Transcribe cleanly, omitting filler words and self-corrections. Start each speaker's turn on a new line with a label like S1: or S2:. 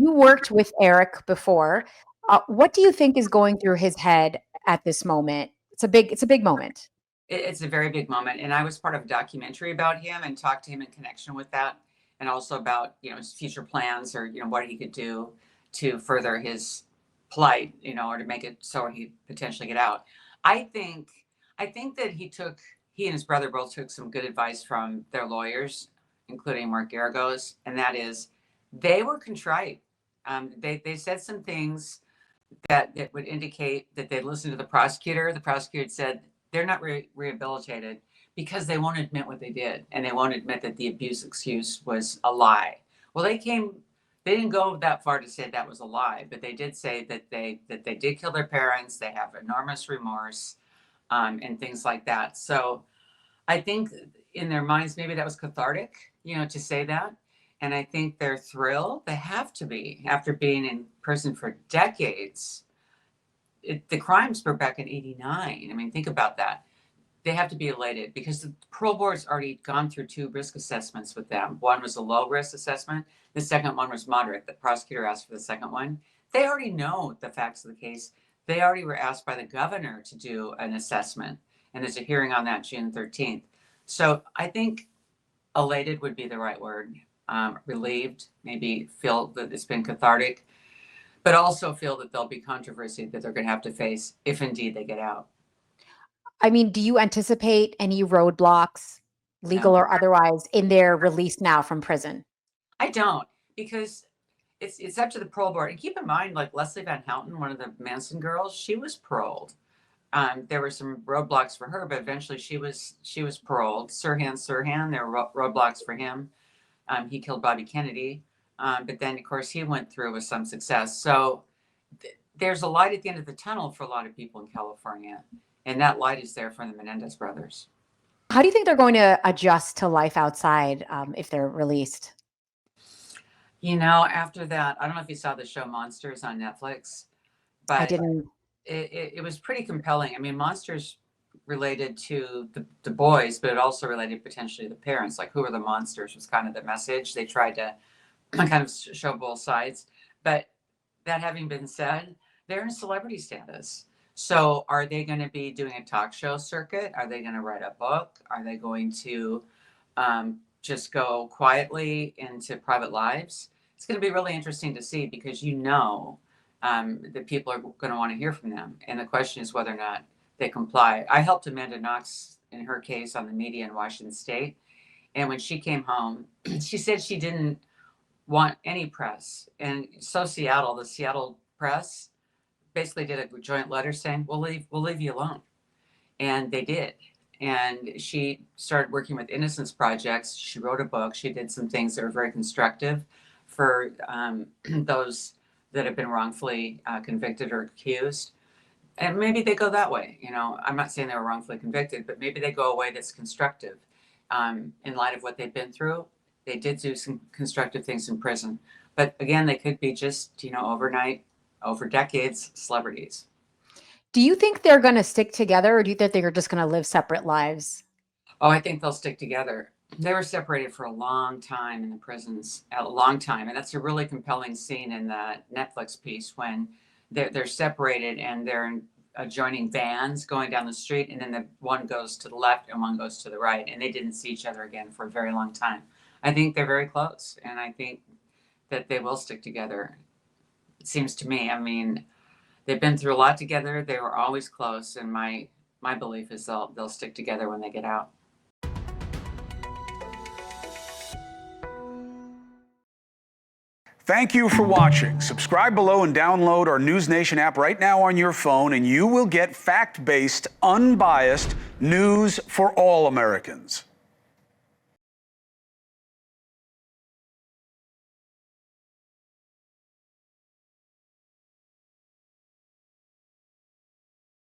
S1: you worked with Erik before. What do you think is going through his head at this moment? It's a big moment.
S2: It's a very big moment. And I was part of a documentary about him and talked to him in connection with that. And also about, his future plans or, what he could do to further his plight, or to make it so he potentially get out. I think, I think that he and his brother both took some good advice from their lawyers, including Mark Garagos, and that is they were contrite. They said some things that would indicate that they listened to the prosecutor. The prosecutor said they're not rehabilitated because they won't admit what they did, and they won't admit that the abuse excuse was a lie. Well, they didn't go that far to say that was a lie, but they did say that they did kill their parents. They have enormous remorse, and things like that. So I think in their minds, maybe that was cathartic, to say that. And I think they're thrilled. They have to be after being in prison for decades. The crimes were back in '89. I mean, think about that. They have to be elated because the parole board's already gone through 2 risk assessments with them. One was a low risk assessment. The second one was moderate. The prosecutor asked for the second one. They already know the facts of the case. They already were asked by the governor to do an assessment. And there's a hearing on that June 13th. So I think elated would be the right word. Relieved, maybe feel that it's been cathartic, but also feel that there'll be controversy that they're going to have to face if indeed they get out.
S1: I mean, do you anticipate any roadblocks, legal
S2: No.
S1: or otherwise, in their release now from prison?
S2: I don't, because it's up to the parole board. And keep in mind, like Leslie Van Houten, one of the Manson girls, she was paroled. There were some roadblocks for her, but eventually she was paroled. Sirhan, there were roadblocks for him. He killed Bobby Kennedy, but then of course he went through with some success. So there's a light at the end of the tunnel for a lot of people in California, and that light is there for the Menendez brothers.
S1: How do you think they're going to adjust to life outside if they're released?
S2: After that, I don't know if you saw the show Monsters on Netflix, but
S1: I didn't.
S2: It was pretty compelling. I mean, Monsters related to the boys, but it also related potentially to the parents. Like, who are the monsters was kind of the message. They tried to kind of show both sides. But that having been said, they're in celebrity status. So are they going to be doing a talk show circuit? Are they going to write a book? Are they going to just go quietly into private lives? It's going to be really interesting to see because that people are going to want to hear from them. And the question is whether or not they comply. I helped Amanda Knox in her case on the media in Washington State. And when she came home, she said she didn't want any press. And so the Seattle press basically did a joint letter saying, we'll leave you alone. And they did. And she started working with Innocence Projects. She wrote a book. She did some things that were very constructive for those that have been wrongfully convicted or accused. And maybe they go that way. I'm not saying they were wrongfully convicted, but maybe they go a way that's constructive. In light of what they've been through, they did do some constructive things in prison. But again, they could be just, overnight, over decades, celebrities.
S1: Do you think they're going to stick together, or do you think they're just going to live separate lives?
S2: Oh, I think they'll stick together. They were separated for a long time in the prisons, a long time. And that's a really compelling scene in the Netflix piece when they're separated and they're in adjoining vans going down the street. And then the one goes to the left and one goes to the right. And they didn't see each other again for a very long time. I think they're very close. And I think that they will stick together. It seems to me, I mean, they've been through a lot together. They were always close. And my belief is they'll stick together when they get out.
S3: Thank you for watching. Subscribe below and download our NewsNation app right now on your phone, and you will get fact-based, unbiased news for all Americans.